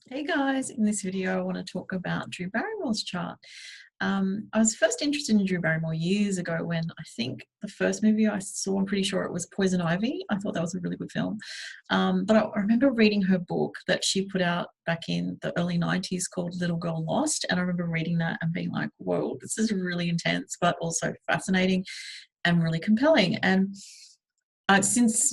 Hey guys, in this video I want to talk about Drew Barrymore's chart. I was first interested in Drew Barrymore years ago when I think the first movie I saw, I'm pretty sure it was Poison Ivy. I thought that was a really good film. But I remember reading her book that she put out back in the early 90s called Little Girl Lost. And I remember reading that and being like, whoa, this is really intense, but also fascinating and really compelling. And since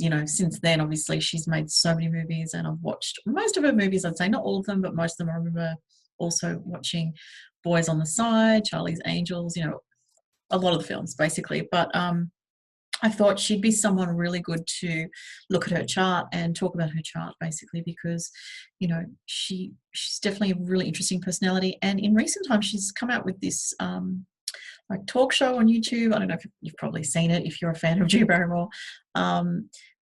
then, obviously, she's made so many movies, and I've watched most of her movies. I'd say not all of them, but most of them. I remember also watching Boys on the Side, Charlie's Angels, a lot of the films basically. But I thought she'd be someone really good to look at her chart and talk about her chart basically because, she's definitely a really interesting personality. And in recent times, she's come out with this like talk show on YouTube. I don't know if you've probably seen it if you're a fan of Drew Barrymore.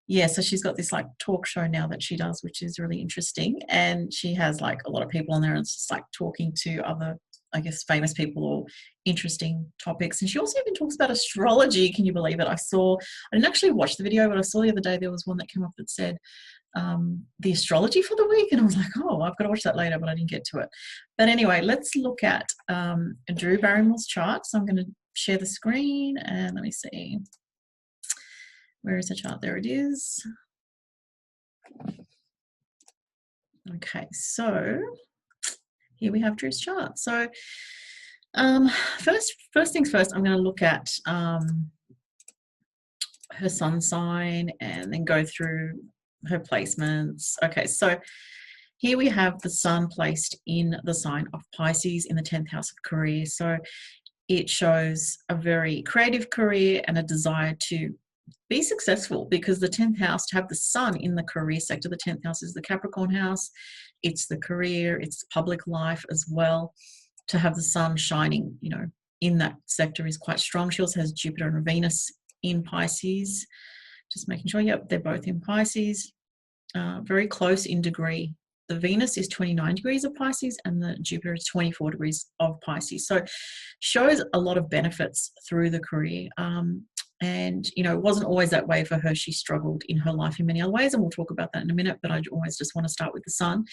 Yeah, so she's got this like talk show now that she does, which is really interesting. And she has like a lot of people on there, and it's just like talking to other, I guess, famous people or interesting topics. And she also even talks about astrology. Can you believe it? I didn't actually watch the video, but I saw the other day there was one that came up that said the astrology for the week, and I was like, oh, I've got to watch that later, but I didn't get to it. But anyway, let's look at Drew Barrymore's chart. So I'm going to share the screen and let me see. Where is the chart? There it is. Okay, so here we have Drew's chart. So first things first, I'm going to look at her sun sign and then go through her placements. Okay, so here we have the sun placed in the sign of Pisces in the 10th house of career. So it shows a very creative career and a desire to be successful, because the 10th house, to have the sun in the career sector, the 10th house is the Capricorn house. It's the career, it's the public life as well. To have the sun shining, in that sector is quite strong. She also has Jupiter and Venus in Pisces. Just making sure, yep, they're both in Pisces. Very close in degree. The Venus is 29 degrees of Pisces and the Jupiter is 24 degrees of Pisces. So shows a lot of benefits through the career. And, it wasn't always that way for her. She struggled in her life in many other ways, and we'll talk about that in a minute, but I always just want to start with the sun.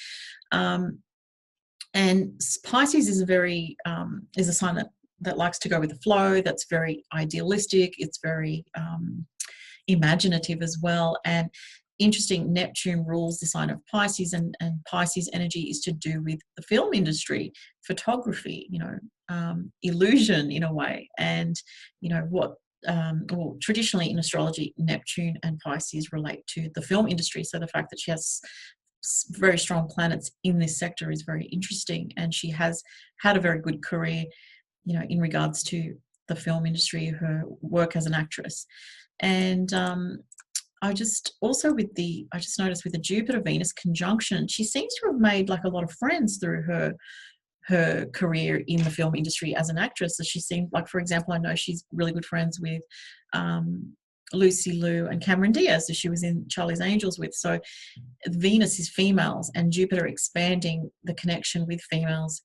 And Pisces is a sign that likes to go with the flow, that's very idealistic, it's very imaginative as well. And interesting, Neptune rules the sign of Pisces, and Pisces energy is to do with the film industry, photography, illusion in a way. And, traditionally in astrology, Neptune and Pisces relate to the film industry. So the fact that she has very strong planets in this sector is very interesting. And she has had a very good career, in regards to the film industry, her work as an actress. And I just noticed with the Jupiter-Venus conjunction, she seems to have made like a lot of friends through her career in the film industry as an actress. So she seemed like, for example, I know she's really good friends with Lucy Liu and Cameron Diaz, who she was in Charlie's Angels with. So Venus is females, and Jupiter expanding the connection with females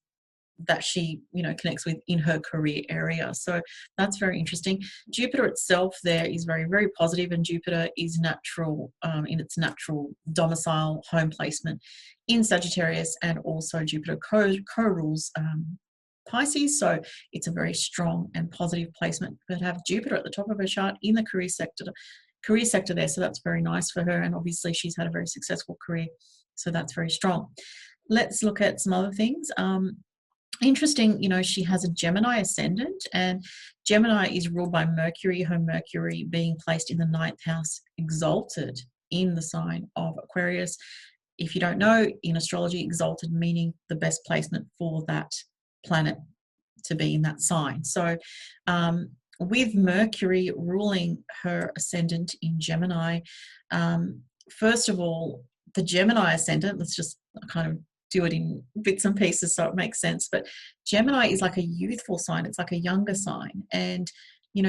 that she connects with in her career area. So that's very interesting. Jupiter itself there is very, very positive, and Jupiter is natural in its natural domicile home placement in Sagittarius, and also Jupiter co-rules Pisces, so it's a very strong and positive placement. But have Jupiter at the top of her chart in the career sector there, so that's very nice for her. And obviously she's had a very successful career, so that's very strong. Let's look at some other things. Interesting, she has a Gemini ascendant, and Gemini is ruled by Mercury, her Mercury being placed in the 9th house, exalted in the sign of Aquarius. If you don't know, in astrology, exalted meaning the best placement for that planet to be in that sign. So with Mercury ruling her ascendant in Gemini, first of all, the Gemini ascendant, let's just kind of do it in bits and pieces so it makes sense. But Gemini is like a youthful sign. It's like a younger sign. And,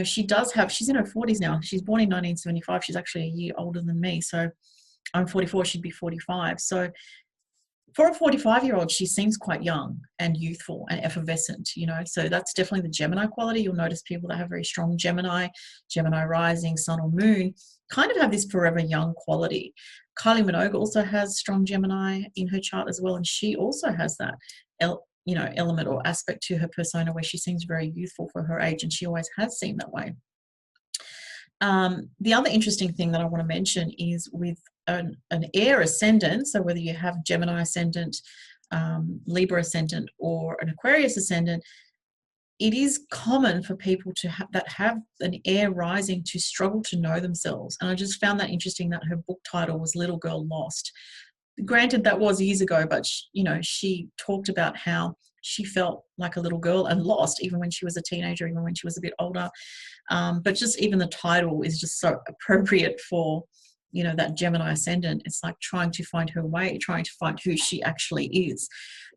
she's in her 40s now. She's born in 1975. She's actually a year older than me. So I'm 44, she'd be 45. So for a 45-year-old, she seems quite young and youthful and effervescent, So that's definitely the Gemini quality. You'll notice people that have very strong Gemini rising, sun or moon, kind of have this forever young quality. Kylie Minogue also has strong Gemini in her chart as well, and she also has that element or aspect to her persona where she seems very youthful for her age, and she always has seemed that way. The other interesting thing that I want to mention is with an air ascendant, so whether you have Gemini ascendant, Libra ascendant, or an Aquarius ascendant, it is common for people to have an air rising to struggle to know themselves. And I just found that interesting that her book title was Little Girl Lost. Granted, that was years ago, but she talked about how she felt like a little girl and lost even when she was a teenager, even when she was a bit older. But just even the title is just so appropriate for that Gemini ascendant. It's like trying to find her way, trying to find who she actually is.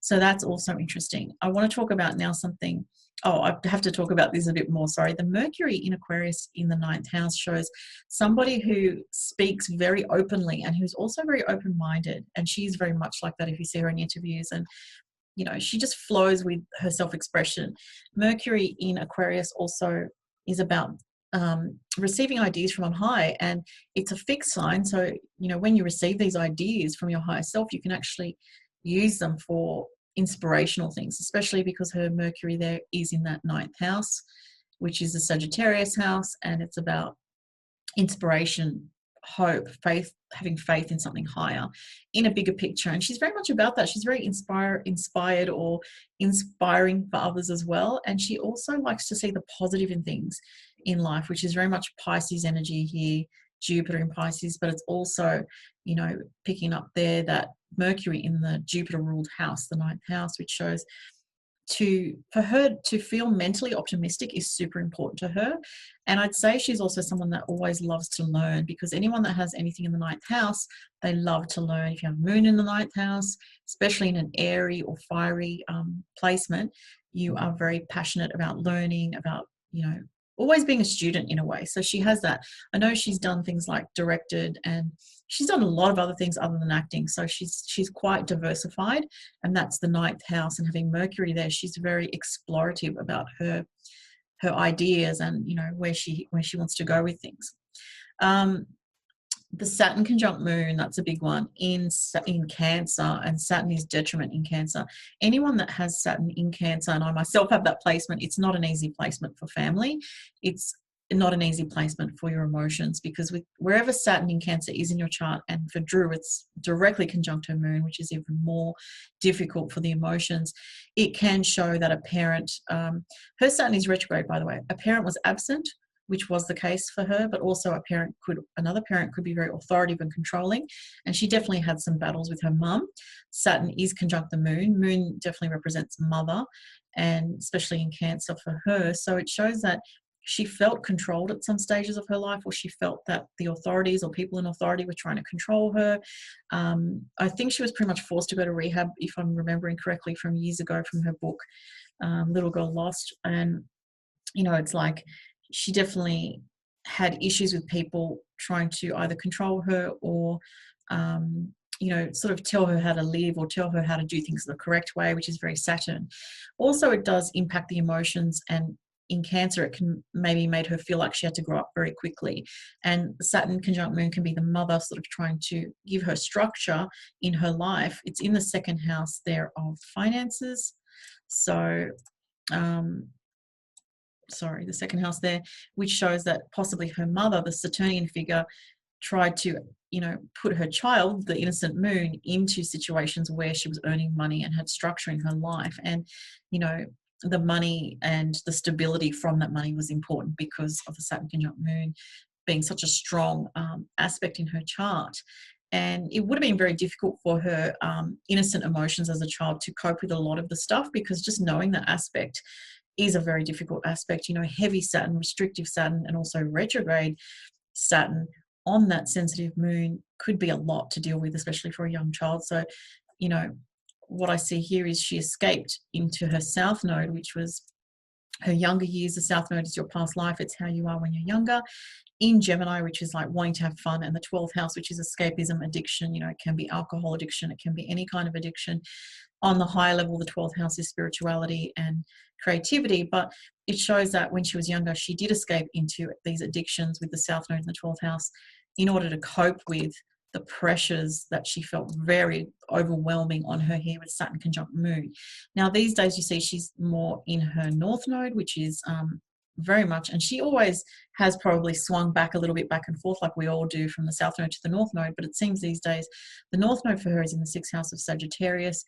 So that's also interesting. I want to talk about now something. I have to talk about this a bit more. Sorry. The Mercury in Aquarius in the 9th house shows somebody who speaks very openly and who's also very open-minded. And she's very much like that if you see her in interviews. And, she just flows with her self-expression. Mercury in Aquarius also is about receiving ideas from on high, and it's a fixed sign. So, when you receive these ideas from your higher self, you can actually use them for inspirational things, especially because her Mercury there is in that 9th house, which is the Sagittarius house, and it's about inspiration, hope, faith, having faith in something higher, in a bigger picture. And she's very much about that. She's very inspired or inspiring for others as well. And she also likes to see the positive in things in life, which is very much Pisces energy here, Jupiter in Pisces, but it's also, picking up there that Mercury in the Jupiter ruled house, the 9th house, which shows for her to feel mentally optimistic is super important to her. And I'd say she's also someone that always loves to learn, because anyone that has anything in the 9th house, they love to learn. If you have moon in the 9th house, especially in an airy or fiery placement, you are very passionate about learning, about, always being a student in a way. So she has that. I know she's done things like directed, and she's done a lot of other things other than acting. So she's quite diversified, and that's the 9th house. And having Mercury there, she's very explorative about her ideas and where she wants to go with things. The Saturn conjunct Moon, that's a big one in Cancer, and Saturn is detriment in Cancer. Anyone that has Saturn in Cancer, and I myself have that placement, it's not an easy placement for family. It's not an easy placement for your emotions, because wherever Saturn in Cancer is in your chart, and for Drew, it's directly conjunct her moon, which is even more difficult for the emotions. It can show that a parent, her Saturn is retrograde, by the way, a parent was absent, which was the case for her, but also another parent could be very authoritative and controlling. And she definitely had some battles with her mum. Saturn is conjunct the moon. Moon definitely represents mother, and especially in Cancer for her. So it shows that she felt controlled at some stages of her life, or she felt that the authorities or people in authority were trying to control her. I think she was pretty much forced to go to rehab, if I'm remembering correctly, from years ago from her book, Little Girl Lost. And, it's like, she definitely had issues with people trying to either control her or, sort of tell her how to live or tell her how to do things the correct way, which is very Saturn. Also, it does impact the emotions, and in Cancer, it can maybe made her feel like she had to grow up very quickly. And Saturn conjunct Moon can be the mother sort of trying to give her structure in her life. It's in the 2nd house there of finances. So, the 2nd house there, which shows that possibly her mother, the Saturnian figure, tried to, put her child, the innocent moon, into situations where she was earning money and had structure in her life. And, the money and the stability from that money was important because of the Saturn conjunct moon being such a strong aspect in her chart. And it would have been very difficult for her innocent emotions as a child to cope with a lot of the stuff, because just knowing that aspect is a very difficult aspect. Heavy Saturn, restrictive Saturn, and also retrograde Saturn on that sensitive moon could be a lot to deal with, especially for a young child. So, what I see here is she escaped into her South Node, which was her younger years. The South Node is your past life. It's how you are when you're younger. In Gemini, which is like wanting to have fun, and the 12th house, which is escapism, addiction. It can be alcohol addiction. It can be any kind of addiction. On the higher level, the 12th house is spirituality and creativity, but it shows that when she was younger, she did escape into these addictions with the South Node in the 12th house in order to cope with the pressures that she felt very overwhelming on her here with Saturn conjunct Moon. Now, these days you see she's more in her North Node, which is very much, and she always has probably swung back a little bit back and forth like we all do from the South Node to the North Node, but it seems these days the North Node for her is in the 6th house of Sagittarius,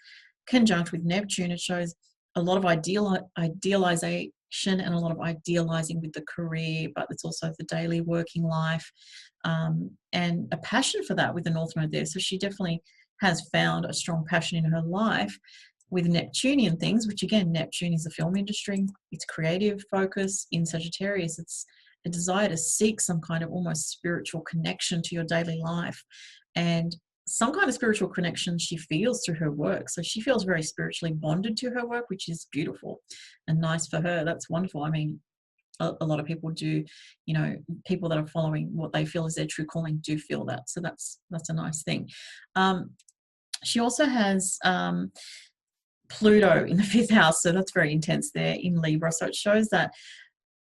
conjunct with Neptune. It shows a lot of idealization and a lot of idealizing with the career, but it's also the daily working life, and a passion for that with the North Node there. So she definitely has found a strong passion in her life with Neptunian things, which again, Neptune is the film industry. It's creative focus. In Sagittarius, it's a desire to seek some kind of almost spiritual connection to your daily life, and some kind of spiritual connection she feels through her work. So she feels very spiritually bonded to her work, which is beautiful and nice for her. That's wonderful. I mean, a lot of people do, you know, people that are following what they feel is their true calling do feel that. So that's a nice thing. She also has Pluto in the 5th house. So that's very intense there in Libra. So it shows that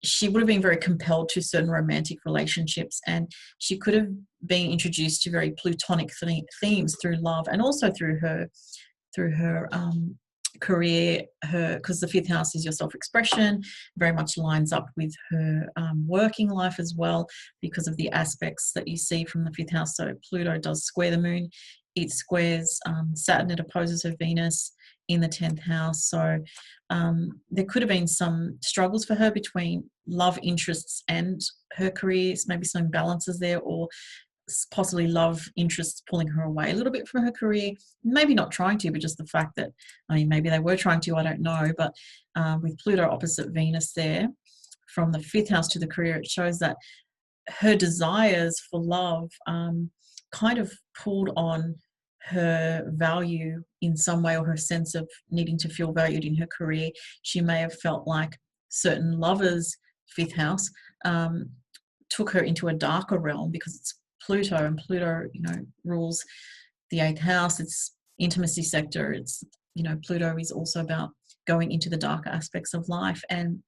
she would have been very compelled to certain romantic relationships, and she could have been introduced to very plutonic themes through love, and also through her career, because the 5th house is your self-expression, very much lines up with her working life as well, because of the aspects that you see from the 5th house. So Pluto does square the moon, it squares Saturn, it opposes her Venus in the 10th house. So there could have been some struggles for her between love interests and her careers, maybe some imbalances there, or possibly love interests pulling her away a little bit from her career. Maybe not trying to, but just the fact that, I mean, maybe they were trying to, I don't know. But with Pluto opposite Venus there, from the 5th house to the career, it shows that her desires for love kind of pulled on her value in some way, or her sense of needing to feel valued in her career. She may have felt like certain lovers' 5th house took her into a darker realm, because it's Pluto, and Pluto, you know, rules the 8th house. It's intimacy sector. It's, you know, Pluto is also about going into the darker aspects of life and,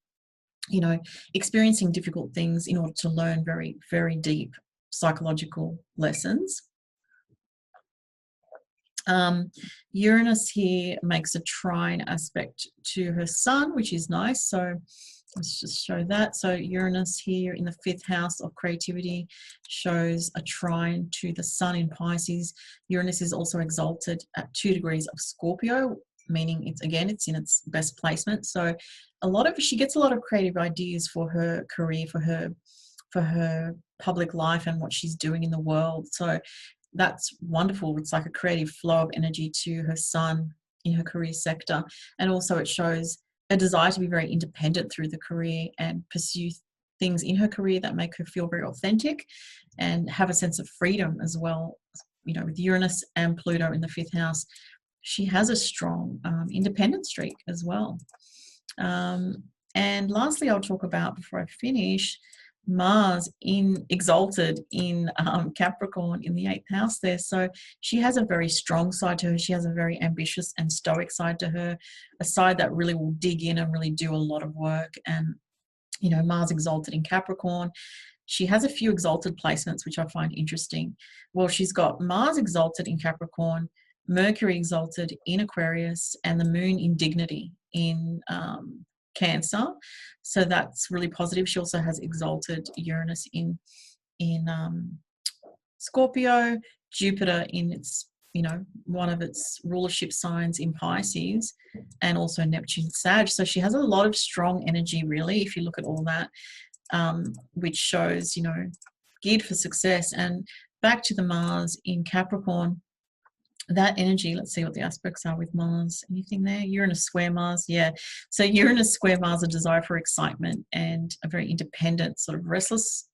you know, experiencing difficult things in order to learn very, very deep psychological lessons. Uranus here makes a trine aspect to her sun, which is nice. So let's just show that. So Uranus here in the 5th house of creativity shows a trine to the sun in Pisces. Uranus is also exalted at 2 degrees of Scorpio, meaning it's in its best placement. So she gets a lot of creative ideas for her career, for her public life and what she's doing in the world. So that's wonderful. It's like a creative flow of energy to her sun in her career sector. And also it shows a desire to be very independent through the career and pursue things in her career that make her feel very authentic and have a sense of freedom as well. You know, with Uranus and Pluto in the 5th house, she has a strong independent streak as well. And lastly, I'll talk about, before I finish, Mars exalted in Capricorn in the 8th house there. So she has a very strong side to her. She has a very ambitious and stoic side to her, a side that really will dig in and really do a lot of work. And, you know, Mars exalted in Capricorn. She has a few exalted placements, which I find interesting. Well, she's got Mars exalted in Capricorn, Mercury exalted in Aquarius, and the moon in dignity in Cancer. So that's really positive. She also has exalted Uranus in Scorpio, Jupiter in its, you know, one of its rulership signs in Pisces, and also Neptune Sag. So she has a lot of strong energy, really, if you look at all that, which shows, you know, geared for success. And back to the Mars in Capricorn, that energy, let's see what the aspects are with Mars. Anything there? Uranus square Mars, yeah. So Uranus square Mars, a desire for excitement and a very independent, sort of restless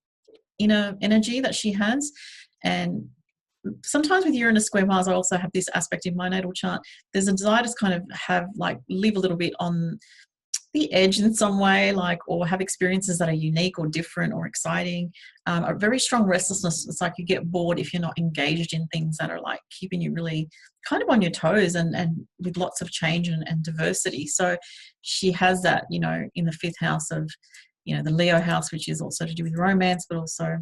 inner energy that she has. And sometimes with Uranus square Mars, I also have this aspect in my natal chart. There's a desire to kind of live a little bit on the edge in some way, or have experiences that are unique or different or exciting. A very strong restlessness. It's like you get bored if you're not engaged in things that are like keeping you really kind of on your toes and with lots of change and diversity. So she has that, you know, in the 5th house of, you know, the Leo house, which is also to do with romance, but also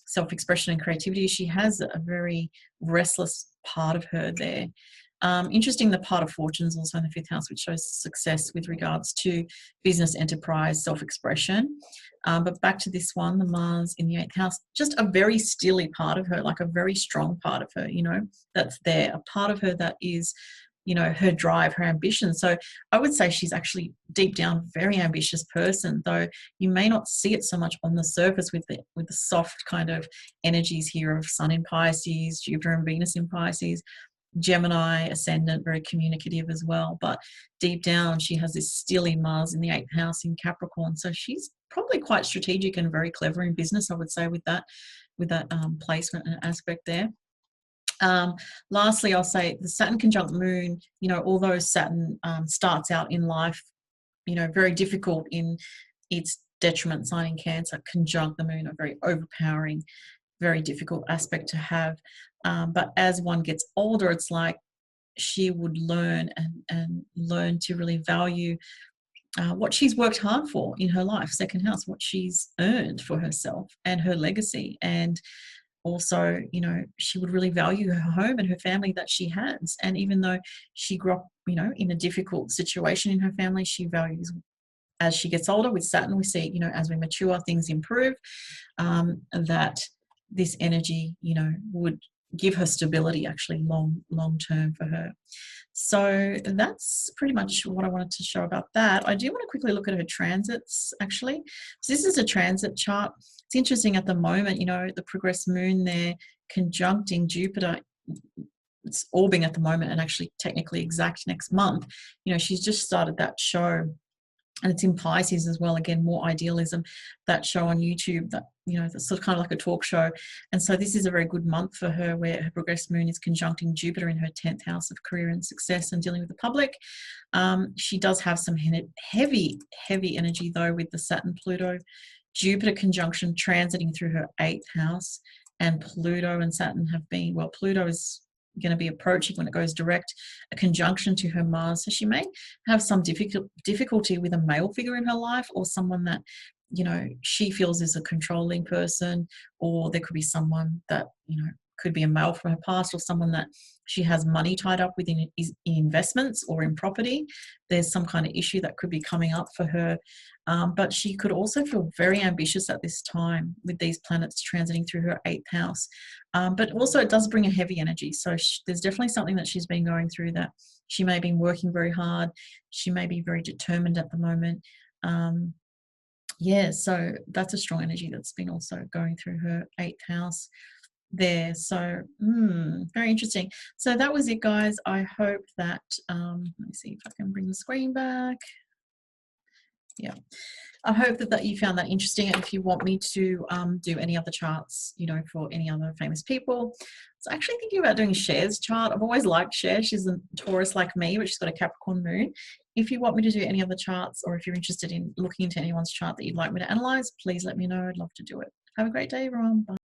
self-expression and creativity. She has a very restless part of her there. Interesting, the part of fortune is also in the 5th house, which shows success with regards to business, enterprise, self-expression. But back to this one, the Mars in the 8th house, just a very stilly part of her, like a very strong part of her, you know, that's there, a part of her that is, you know, her drive, her ambition. So I would say she's actually deep down a very ambitious person, though you may not see it so much on the surface with the soft kind of energies here of Sun in Pisces, Jupiter and Venus in Pisces, Gemini ascendant, very communicative as well. But deep down, she has this stilly Mars in the 8th house in Capricorn. So she's probably quite strategic and very clever in business, I would say, with that placement and aspect there. Lastly, I'll say the Saturn conjunct Moon, you know, although Saturn starts out in life, you know, very difficult in its detriment sign in Cancer, conjunct the Moon, a very overpowering, very difficult aspect to have. But as one gets older, it's like she would learn and learn to really value what she's worked hard for in her life, 2nd house, what she's earned for herself and her legacy. And also, you know, she would really value her home and her family that she has. And even though she grew up, you know, in a difficult situation in her family, she values, as she gets older with Saturn, we see, you know, as we mature, things improve, that this energy, you know, would give her stability actually long term for her. So that's pretty much what I wanted to show about that. I do want to quickly look at her transits actually. So this is a transit chart. It's interesting at the moment, you know, the progressed moon there conjuncting Jupiter. It's orbiting at the moment and actually technically exact next month. You know, she's just started that show. And it's in Pisces as well. Again, more idealism, that show on YouTube that, you know, that's sort of kind of like a talk show. And so this is a very good month for her where her progressed moon is conjuncting Jupiter in her 10th house of career and success and dealing with the public. She does have some heavy energy though with the Saturn Pluto Jupiter conjunction transiting through her 8th house, and Pluto and Saturn have been, well, Pluto is going to be approaching when it goes direct a conjunction to her Mars. So she may have some difficulty with a male figure in her life, or someone that, you know, she feels is a controlling person, or there could be someone that, you know, could be a male from her past, or someone that she has money tied up with in investments or in property. There's some kind of issue that could be coming up for her. But she could also feel very ambitious at this time with these planets transiting through her 8th house. But also it does bring a heavy energy. So there's definitely something that she's been going through, that she may have been working very hard. She may be very determined at the moment. Yeah, so that's a strong energy that's been also going through her 8th house there. So very interesting. So that was it, guys. I hope that let me see if I can bring the screen back. Yeah, I hope that you found that interesting. And if you want me to do any other charts, you know, for any other famous people, I was actually thinking about doing Cher's chart. I've always liked Cher. She's a Taurus like me, but she's got a Capricorn moon. If you want me to do any other charts, or if you're interested in looking into anyone's chart that you'd like me to analyze, please let me know. I'd love to do it. Have a great day, everyone. Bye.